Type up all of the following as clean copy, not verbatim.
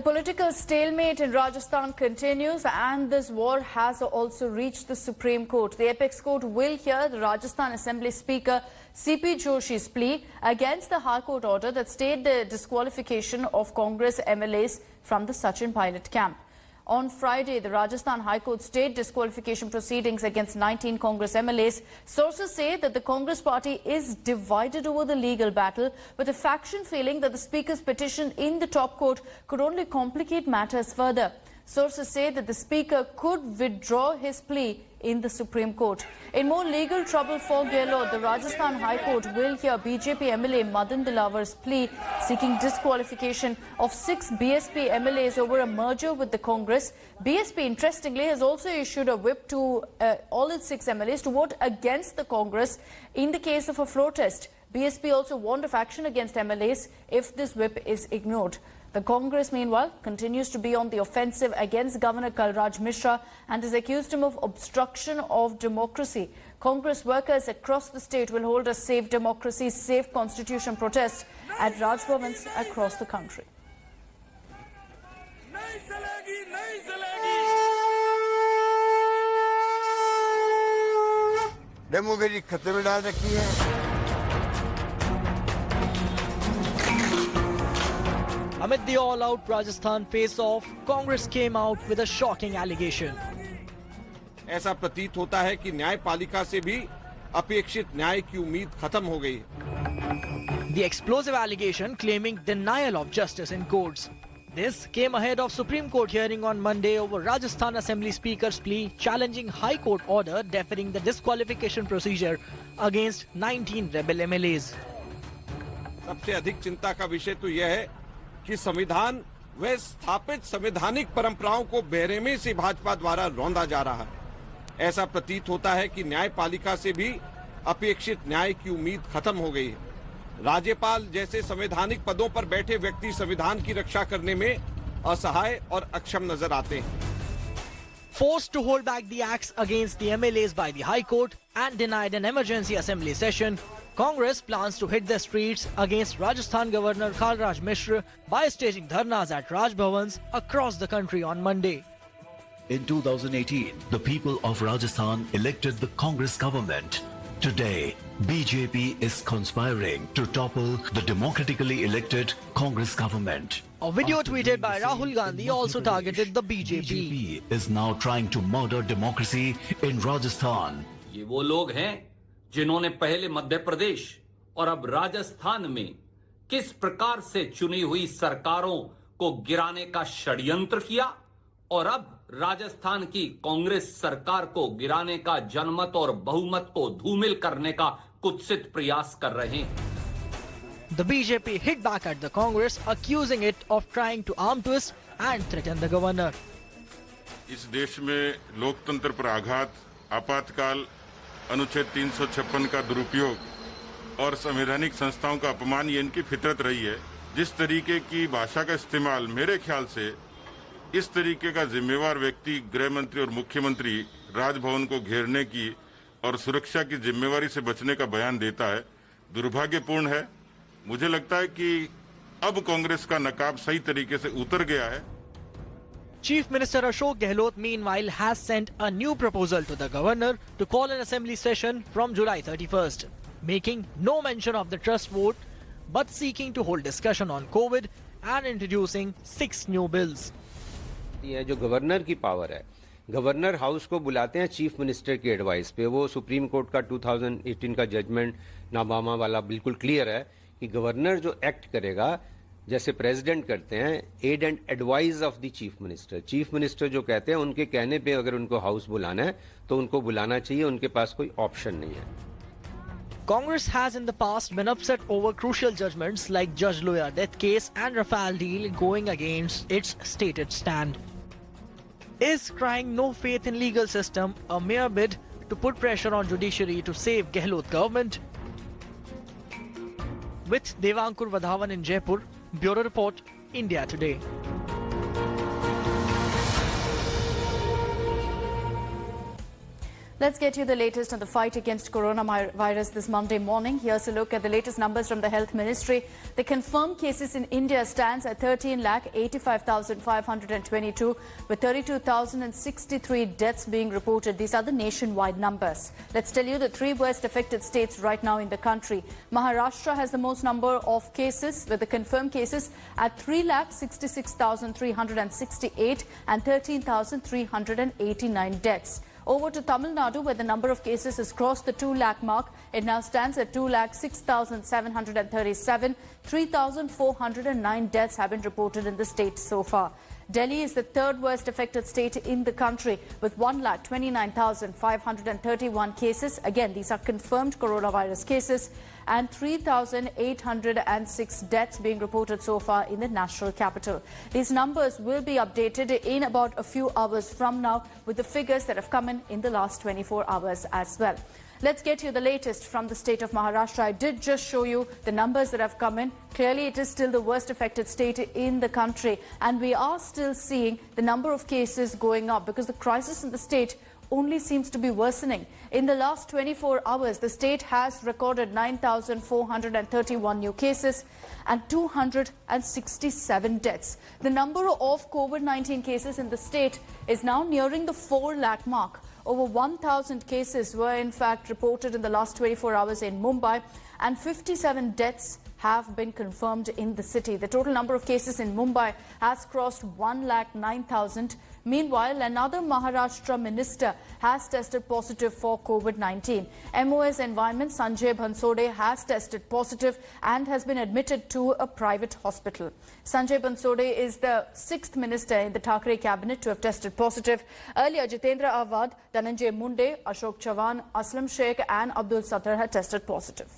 The political stalemate in Rajasthan continues, and this war has also reached the Supreme Court. The apex court will hear the Rajasthan Assembly Speaker C.P. Joshi's plea against the High Court order that stayed the disqualification of Congress MLAs from the Sachin pilot camp. On Friday, the Rajasthan High Court stayed disqualification proceedings against 19 Congress MLAs. Sources say that the Congress party is divided over the legal battle, with a faction feeling that the Speaker's petition in the top court could only complicate matters further. Sources say that the Speaker could withdraw his plea in the Supreme Court. In more legal trouble for Gehlot, the Rajasthan High Court will hear BJP MLA Madan Dilawar's plea seeking disqualification of 6 BSP MLAs over a merger with the Congress. BSP, interestingly, has also issued a whip to all its 6 MLAs to vote against the Congress in the case of a floor test. BSP also warned of action against MLAs if this whip is ignored. The Congress, meanwhile, continues to be on the offensive against Governor Kalraj Mishra and has accused him of obstruction of democracy. Congress workers across the state will hold a Save Democracy, Save Constitution protest at Raj Bhavans across the country. Democracy खतरे में डाल रखी है. Amid the all-out Rajasthan face-off, Congress came out with a shocking allegation. ऐसा प्रतीत होता है कि न्यायपालिका से भी अपेक्षित न्याय की उम्मीद खत्म हो गई. The explosive allegation claiming denial of justice in courts. This came ahead of Supreme Court hearing on Monday over Rajasthan Assembly Speaker's plea challenging High Court order deferring the disqualification procedure against 19 rebel MLAs. सबसे अधिक चिंता का विषय तो यह है कि संविधान व स्थापित संवैधानिक परंपराओं को बेरहमी से भाजपा द्वारा रौंदा जा रहा है. ऐसा प्रतीत होता है कि न्यायपालिका से भी अपेक्षित न्याय की उम्मीद खत्म हो गई है. राज्यपाल जैसे संवैधानिक पदों पर बैठे व्यक्ति संविधान की रक्षा करने में असहाय और अक्षम नजर आते हैं. Forced to hold back the acts against the MLAs by the High Court and denied an emergency assembly session, Congress plans to hit the streets against Rajasthan Governor Kalraj Mishra by staging dharnas at Raj Bhavans across the country on Monday. In 2018, the people of Rajasthan elected the Congress government. Today, BJP is conspiring to topple the democratically elected Congress government. A video tweeted by Rahul Gandhi also targeted the BJP. BJP is now trying to murder democracy in Rajasthan. ये वो लोग हैं जिन्होंने पहले मध्य प्रदेश और अब राजस्थान में किस प्रकार से चुनी हुई सरकारों को गिराने का षड्यंत्र किया और अब राजस्थान की कांग्रेस सरकार को गिराने का जनमत और बहुमत को धूमिल करने का कुत्सित प्रयास कर रहे हैं. The BJP hit back at the Congress, accusing it of trying to arm twist and threaten the governor. इस देश में लोकतंत्र पर आघात, आपातकाल, अनुच्छेद 356 का दुरुपयोग और संवैधानिक संस्थाओं का अपमान ये इनकी फितरत रही है. जिस तरीके की भाषा का इस्तेमाल मेरे ख्याल से इस तरीके का जिम्मेवार व्यक्ति गृह मंत्री और मुख्यमंत्री राजभवन को घेरने की और सुरक्षा की जिम्मेवारी से बचने का बयान देता है, दुर्भाग्यपूर्ण है. मुझे लगता है कि अब कांग्रेस का नकाब सही तरीके से उतर गया है. Chief Minister Ashok Gehlot meanwhile has sent a new proposal to the governor to call an assembly session from July 31st, making no mention of the trust vote but seeking to hold discussion on COVID and introducing 6 new bills. ये जो governor की power है, governor house को बुलाते हैं chief minister की advice पे. वो सुप्रीम कोर्ट का 2018 का जजमेंट नाबामा वाला बिल्कुल क्लियर है कि गवर्नर जो एक्ट करेगा जैसे प्रेसिडेंट करते हैं, aid and advice of the chief minister. Chief minister जो कहते हैं उनके कहने पे अगर उनको हाउस बुलाना है तो उनको बुलाना चाहिए, उनके पास कोई ऑप्शन नहीं है. Congress has in the past been upset over crucial judgments like Judge Loya death case and Rafale deal going against its stated stand. Is crying no faith in legal system a mere bid to put pressure on judiciary to save Gehlot government? With Devankur Vadhavan in Jaipur, Bureau Report, India Today. Let's get you the latest on the fight against coronavirus this Monday morning. Here's a look at the latest numbers from the Health Ministry. The confirmed cases in India stands at 13,85,522 with 32,063 deaths being reported. These are the nationwide numbers. Let's tell you the three worst affected states right now in the country. Maharashtra has the most number of cases with the confirmed cases at 3,66,368 and 13,389 deaths. Over to Tamil Nadu, where the number of cases has crossed the 2 lakh mark. It now stands at 2,06,737. 3,409 deaths have been reported in the state so far. Delhi is the third worst affected state in the country with 1,29,531 cases. Again, these are confirmed coronavirus cases, and 3,806 deaths being reported so far in the national capital. These numbers will be updated in about a few hours from now with the figures that have come in the last 24 hours as well. Let's get you the latest from the state of Maharashtra. I did just show you the numbers that have come in. Clearly, it is still the worst affected state in the country, and we are still seeing the number of cases going up because the crisis in the state only seems to be worsening. In the last 24 hours, the state has recorded 9,431 new cases and 267 deaths. The number of COVID-19 cases in the state is now nearing the 4 lakh mark. Over 1,000 cases were in fact reported in the last 24 hours in Mumbai, and 57 deaths have been confirmed in the city. The total number of cases in Mumbai has crossed 1,09,000. Meanwhile, another Maharashtra minister has tested positive for COVID-19. MOS Environment Sanjay Bansode has tested positive and has been admitted to a private hospital. Sanjay Bansode is the 6th minister in the Thackeray cabinet to have tested positive. Earlier, Jitendra Awad, Dhananjay Munde, Ashok Chavan, Aslam Sheikh and Abdul Sattar had tested positive.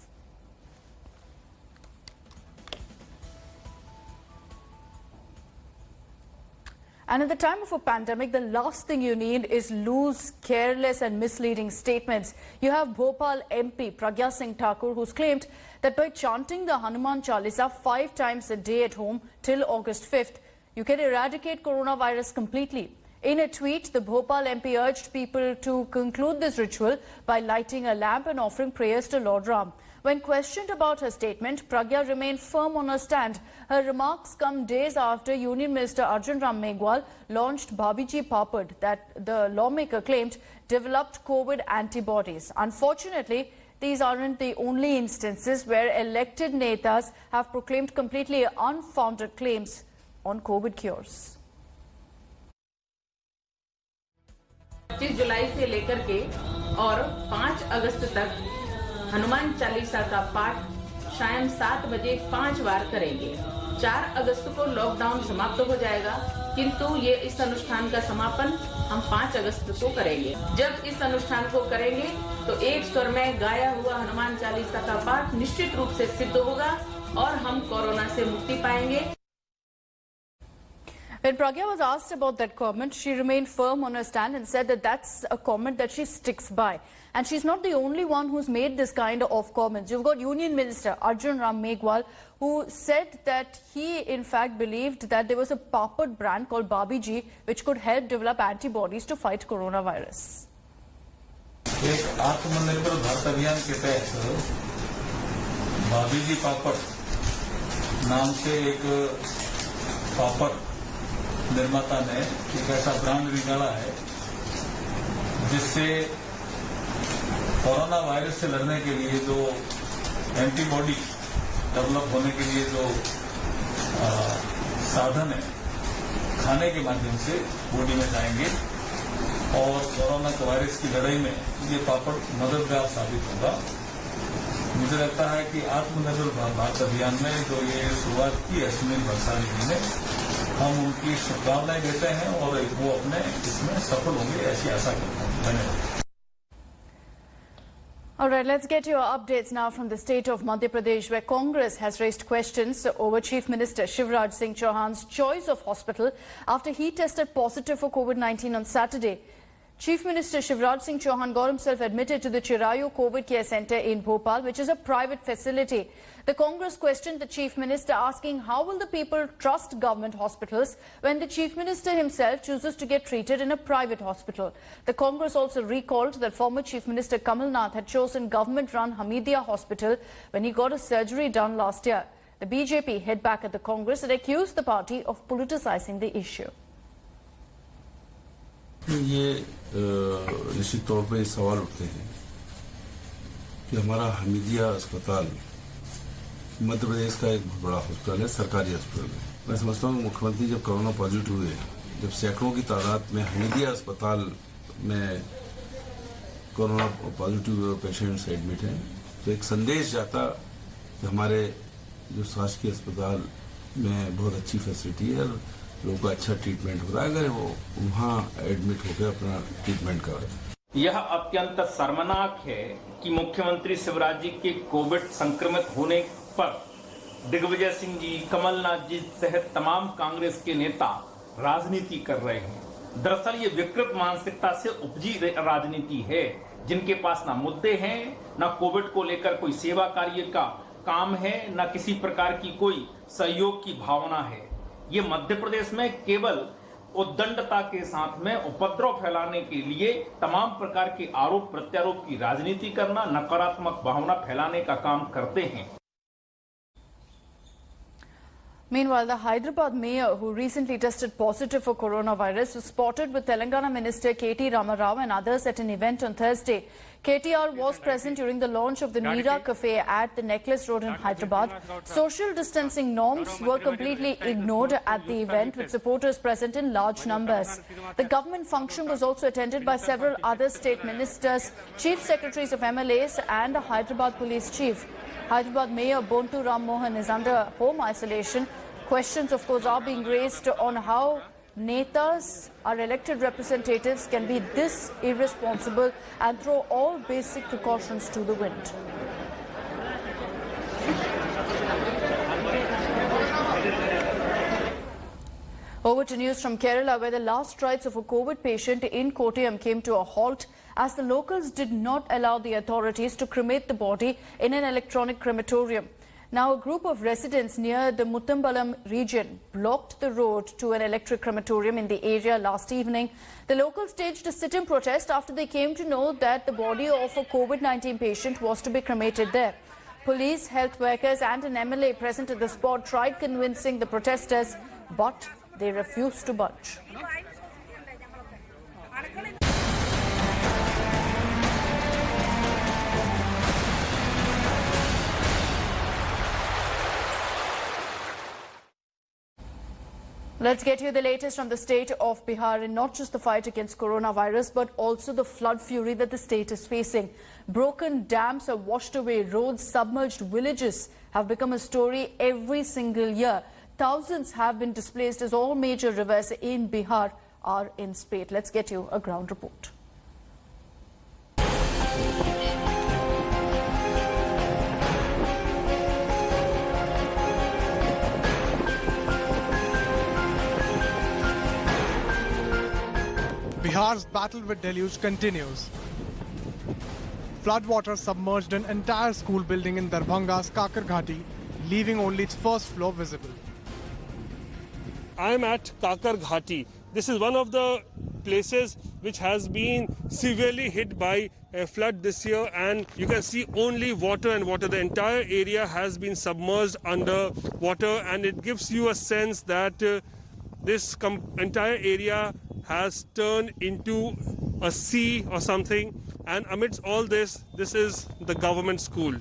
And at the time of a pandemic, the last thing you need is loose, careless and misleading statements. You have Bhopal MP Pragya Singh Thakur, who's claimed that by chanting the Hanuman Chalisa 5 times a day at home till August 5th, you can eradicate coronavirus completely. In a tweet, the Bhopal MP urged people to conclude this ritual by lighting a lamp and offering prayers to Lord Ram. When questioned about her statement, Pragya remained firm on her stand. Her remarks come days after Union Minister Arjun Ram Meghwal launched Bhabiji Papad that the lawmaker claimed developed COVID antibodies. Unfortunately, these aren't the only instances where elected netas have proclaimed completely unfounded claims on COVID cures. 25 जुलाई से लेकर के और 5 अगस्त तक हनुमान चालीसा का पाठ शाम 7 बजे 5 बार करेंगे। 4 अगस्त को लॉकडाउन समाप्त हो जाएगा, किंतु ये इस अनुष्ठान का समापन हम 5 अगस्त को करेंगे। जब इस अनुष्ठान को करेंगे तो एक स्वर में गाया हुआ हनुमान चालीसा का पाठ निश्चित रूप से सिद्ध होगा और हम कोरोना से मुक्ति पाएंगे। When Pragya was asked about that comment, she remained firm on her stand and said that that's a comment that she sticks by. And she's not the only one who's made this kind of comments. You've got Union Minister Arjun Ram Meghwal, who said that he in fact believed that there was a papad brand called Babiji which could help develop antibodies to fight coronavirus. एक आत्मनिर्भर भारत अभियान के तहत बाबीजी पापड़ नाम से एक पापड़ निर्माता ने एक ऐसा ब्रांड निकाला है जिससे कोरोना वायरस से लड़ने के लिए जो एंटीबॉडी डेवलप होने के लिए जो साधन है खाने के माध्यम से बॉडी में जाएंगे और कोरोना वायरस की लड़ाई में ये पापड़ मददगार साबित होगा। मुझे लगता है कि आत्मनिर्भर भारत अभियान में जो ये शुरुआत की है सुनील भंसाली जी ने, हम उनकी शुभकामनाएं देते हैं और वो अपने इसमें सफल होंगे ऐसी आशा करता हूं। धन्यवाद। All right, let's get your updates now from the state of Madhya Pradesh, where Congress has raised questions over Chief Minister Shivraj Singh Chauhan's choice of hospital after he tested positive for COVID-19 on Saturday. Chief Minister Shivraj Singh Chauhan got himself admitted to the Chirayu Covid Care Centre in Bhopal, which is a private facility. The Congress questioned the Chief Minister, asking how will the people trust government hospitals when the Chief Minister himself chooses to get treated in a private hospital. The Congress also recalled that former Chief Minister Kamal Nath had chosen government-run Hamidia Hospital when he got a surgery done last year. The BJP hit back at the Congress and accused the party of politicizing the issue. ये निश्चित तौर पे सवाल उठते हैं कि हमारा हमीदिया अस्पताल मध्य प्रदेश का एक बहुत बड़ा हॉस्पिटल है, सरकारी हॉस्पिटल है। मैं समझता हूँ मुख्यमंत्री जब कोरोना पॉजिटिव हुए, जब सैकड़ों की तादाद में हमीदिया अस्पताल में कोरोना पॉजिटिव पेशेंट्स एडमिट हैं, तो एक संदेश जाता कि हमारे जो शासकीय अस्पताल में बहुत अच्छी फैसिलिटी है, लोगों का अच्छा ट्रीटमेंट हो रहा है, अगर वो वहाँ एडमिट होकर अपना ट्रीटमेंट कर रहे हैं। यह अत्यंत शर्मनाक है कि मुख्यमंत्री शिवराज जी के कोविड संक्रमित होने पर दिग्विजय सिंह जी, कमलनाथ जी सहित तमाम कांग्रेस के नेता राजनीति कर रहे हैं। दरअसल ये विकृत मानसिकता से उपजी राजनीति है, जिनके पास ना मुद्दे हैं, ना कोविड को लेकर कोई सेवा कार्य का काम है, ना किसी प्रकार की कोई सहयोग की भावना है। ये मध्य प्रदेश में केवल उद्दंडता के साथ में उपद्रव फैलाने के लिए तमाम प्रकार के आरोप प्रत्यारोप की राजनीति करना, नकारात्मक भावना फैलाने का काम करते हैं। Meanwhile, the Hyderabad mayor, who recently tested positive for coronavirus, was spotted with Telangana Minister KT Ramarao and others at an event on Thursday. KTR was present during the launch of the Neera Cafe at the Necklace Road in Hyderabad. Social distancing norms were completely ignored at the event, with supporters present in large numbers. The government function was also attended by several other state ministers, chief secretaries of MLAs and a Hyderabad police chief. Hyderabad Mayor Bontu Ram Mohan is under home isolation. Questions, of course, are being raised on how Netas, our elected representatives, can be this irresponsible and throw all basic precautions to the wind. Over to news from Kerala, where the last rites of a COVID patient in Kottayam came to a halt as the locals did not allow the authorities to cremate the body in an electronic crematorium. Now, a group of residents near the Muttambalam region blocked the road to an electric crematorium in the area last evening. The locals staged a sit-in protest after they came to know that the body of a COVID-19 patient was to be cremated there. Police, health workers and an MLA present at the spot tried convincing the protesters, but they refused to budge. Let's get you the latest from the state of Bihar, and not just the fight against coronavirus, but also the flood fury that the state is facing. Broken dams have washed away roads, submerged villages have become a story every single year. Thousands have been displaced as all major rivers in Bihar are in spate. Let's get you a ground report. Bihar's battle with deluge continues. Floodwater submerged an entire school building in Darbhanga's Kakar Ghati, leaving only its first floor visible. I am at Kakar Ghati. This is one of the places which has been severely hit by a flood this year, and you can see only water and water. The entire area has been submerged under water, and it gives you a sense that this entire area has turned into a sea or something. And amidst all this, this is the government school.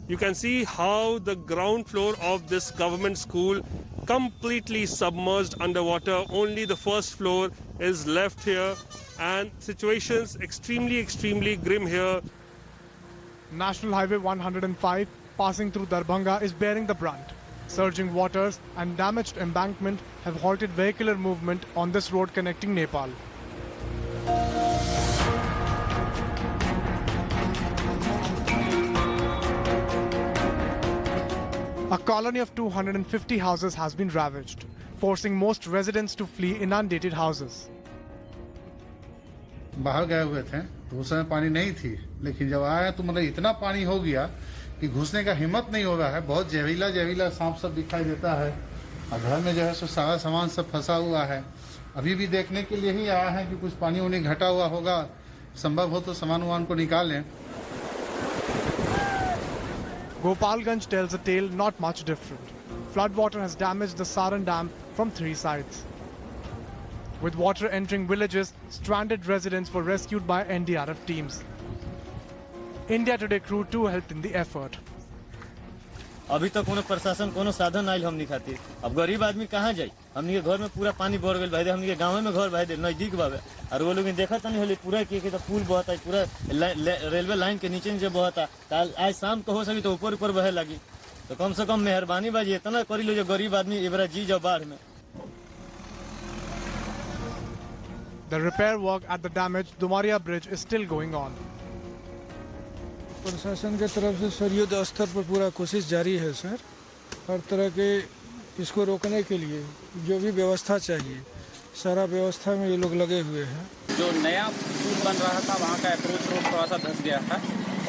You can see how the ground floor of this government school completely submerged underwater. Only the first floor is left here, and situations extremely grim here. National Highway 105 passing through Darbhanga is bearing the brunt. Surging waters and damaged embankment have halted vehicular movement on this road connecting Nepal. A colony of 250 houses has been ravaged, forcing most residents to flee inundated houses. बाहर गए हुए थे तो उस समय पानी नहीं थी, लेकिन जब आए तो मतलब इतना पानी हो गया कि घुसने का हिम्मत नहीं हो रहा है। बहुत जहरीला जहरीला सांप सब दिखाई देता है और घर में जो है सो सारा सामान सब फंसा हुआ है। अभी भी देखने के लिए ही आया है कि कुछ पानी उनी घटा हुआ होगा, संभव हो तो सामान वामान को निकालें। Gopalganj tells a tale not much different. Floodwater has damaged the Saran Dam from 3 sides. With water entering villages, stranded residents were rescued by NDRF teams. India Today crew too helped in the effort. अभी तक कोनो प्रशासन कोनो साधन oil हमनी खातिर। अब गरीब आदमी कहाँ जाई? हमनी के घर में पूरा पानी भर गेल भाई, हमनी के गांव में घर भाई दे नजदीक बावे और वो लोग देखत नहीं होले पूरा के तो पुल बहता है, पूरा रेलवे लाइन के नीचे नीचे बहता। आज शाम को हो सकी तो ऊपर ऊपर बहे लगी। तो कम से कम मेहरबानी बाजी इतना करी लो जो गरीब आदमी एबरा जी जाओ बाढ़ में। The repair work at the damaged Dumaria bridge is still going on. प्रशासन के तरफ से सर युद्ध स्तर पर पूरा कोशिश जारी है सर। हर तरह के इसको रोकने के लिए जो भी व्यवस्था चाहिए सारा व्यवस्था में ये लोग लगे हुए हैं। जो नया पुल बन रहा था वहाँ का अप्रोच रोड थोड़ा सा धंस गया था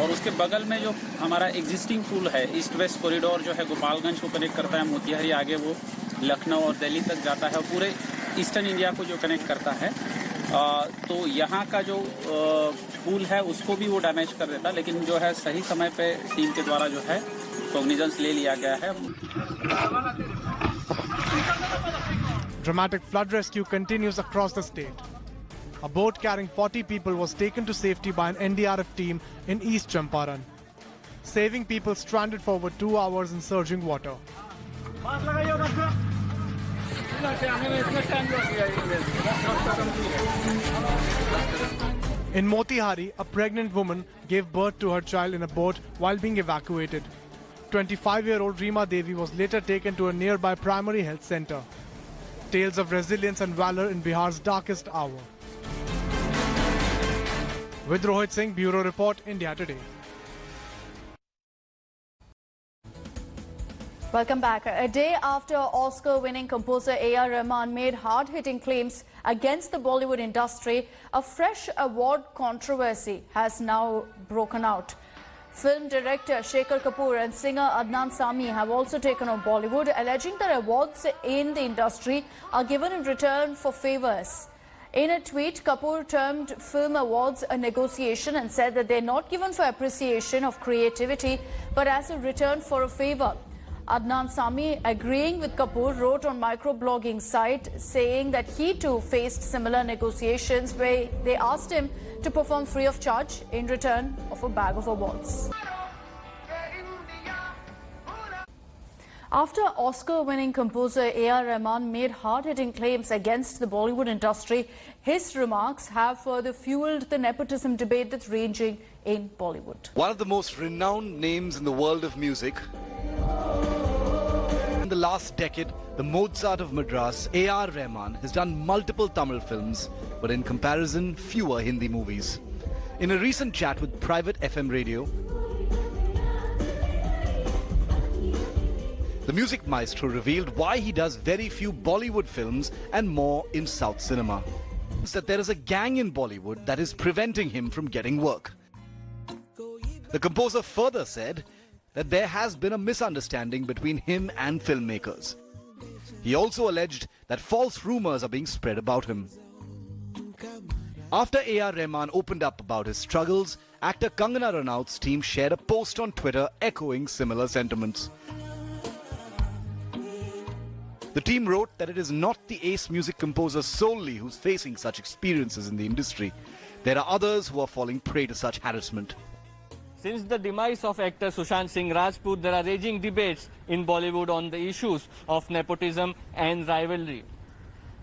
और उसके बगल में जो हमारा एग्जिस्टिंग पुल है ईस्ट वेस्ट कॉरिडोर जो है गोपालगंज को कनेक्ट करता है मोतिहारी, आगे वो लखनऊ और दिल्ली तक जाता है और पूरे ईस्टर्न इंडिया को जो कनेक्ट करता है। तो यहाँ का जो पुल है उसको भी वो डैमेज कर देता, लेकिन जो है सही समय पे टीम के द्वारा जो है कॉग्निजेंस ले लिया गया है। Dramatic flood rescue continues across the state. A boat carrying 40 people was taken to safety by an NDRF team in East Champaran, saving people stranded for over 2 hours in surging water. In Motihari, a pregnant woman gave birth to her child in a boat while being evacuated. 25-year-old Reema Devi was later taken to a nearby primary health center. Tales of resilience and valor in Bihar's darkest hour. With Rohit Singh, Bureau Report, India Today. Welcome back. A day after Oscar-winning composer A.R. Rahman made hard-hitting claims against the Bollywood industry, a fresh award controversy has now broken out. Film director Shekhar Kapoor and singer Adnan Sami have also taken on Bollywood, alleging that awards in the industry are given in return for favours. In a tweet, Kapoor termed film awards a negotiation and said that they're not given for appreciation of creativity, but as a return for a favour. Adnan Sami, agreeing with Kapoor, wrote on microblogging site saying that he too faced similar negotiations where they asked him to perform free of charge in return of a bag of awards. After Oscar-winning composer A.R. Rahman made hard-hitting claims against the Bollywood industry, his remarks have further fueled the nepotism debate that's raging in Bollywood. One of the most renowned names in the world of music. In the last decade, the Mozart of Madras, A.R. Rahman, has done multiple Tamil films, but in comparison, fewer Hindi movies. In a recent chat with Private FM Radio, the music maestro revealed why he does very few Bollywood films and more in South cinema. That there is a gang in Bollywood that is preventing him from getting work. The composer further said that there has been a misunderstanding between him and filmmakers. He also alleged that false rumors are being spread about him. After A.R. Rahman opened up about his struggles, actor Kangana Ranaut's team shared a post on Twitter echoing similar sentiments. The team wrote that it is not the ace music composer solely who's facing such experiences in the industry. There are others who are falling prey to such harassment. Since the demise of actor Sushant Singh Rajput, there are raging debates in Bollywood on the issues of nepotism and rivalry.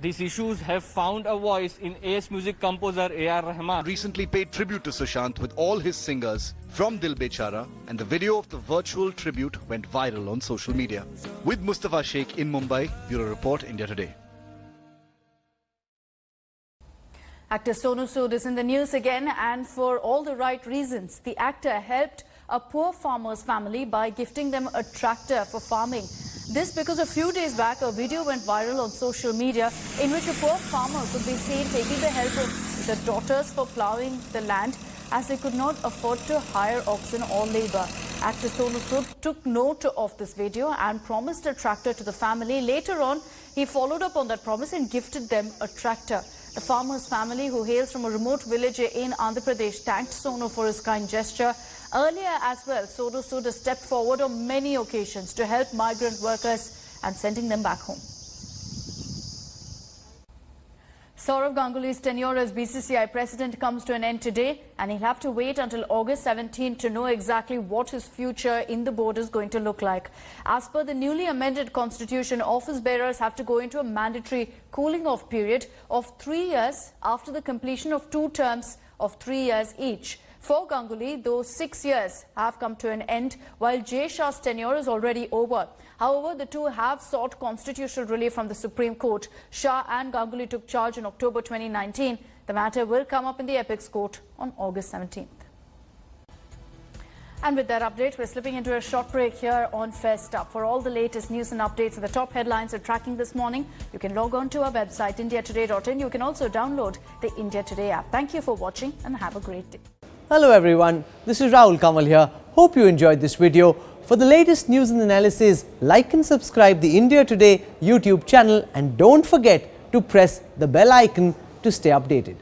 These issues have found a voice in ace music composer A.R. Rahman. Recently paid tribute to Sushant with all his singers from Dil Bechara, and the video of the virtual tribute went viral on social media. With Mustafa Sheikh in Mumbai, Bureau Report, India Today. Actor Sonu Sood is in the news again, and for all the right reasons. The actor helped a poor farmer's family by gifting them a tractor for farming. This because a few days back a video went viral on social media in which a poor farmer could be seen taking the help of the daughters for ploughing the land as they could not afford to hire oxen or labour. Actor Sonu Sood took note of this video and promised a tractor to the family. Later on, he followed up on that promise and gifted them a tractor. The farmer's family, who hails from a remote village in Andhra Pradesh, thanked Sonu for his kind gesture. Earlier as well, Sonu Sood has stepped forward on many occasions to help migrant workers and sending them back home. Sourav Ganguly's tenure as BCCI president comes to an end today, and he'll have to wait until August 17 to know exactly what his future in the board is going to look like. As per the newly amended constitution, office bearers have to go into a mandatory cooling off period of 3 years after the completion of 2 terms of 3 years each. For Ganguly, those 6 years have come to an end, while Jay Shah's tenure is already over. However, the two have sought constitutional relief from the Supreme Court. Shah and Ganguly took charge in October 2019. The matter will come up in the Apex Court on August 17th. And with that update, we're slipping into a short break here on First Up. For all the latest news and updates and the top headlines we're tracking this morning, you can log on to our website, indiatoday.in. You can also download the India Today app. Thank you for watching and have a great day. Hello everyone, this is Rahul Kamal here. Hope you enjoyed this video. For the latest news and analysis, like and subscribe the India Today YouTube channel and don't forget to press the bell icon to stay updated.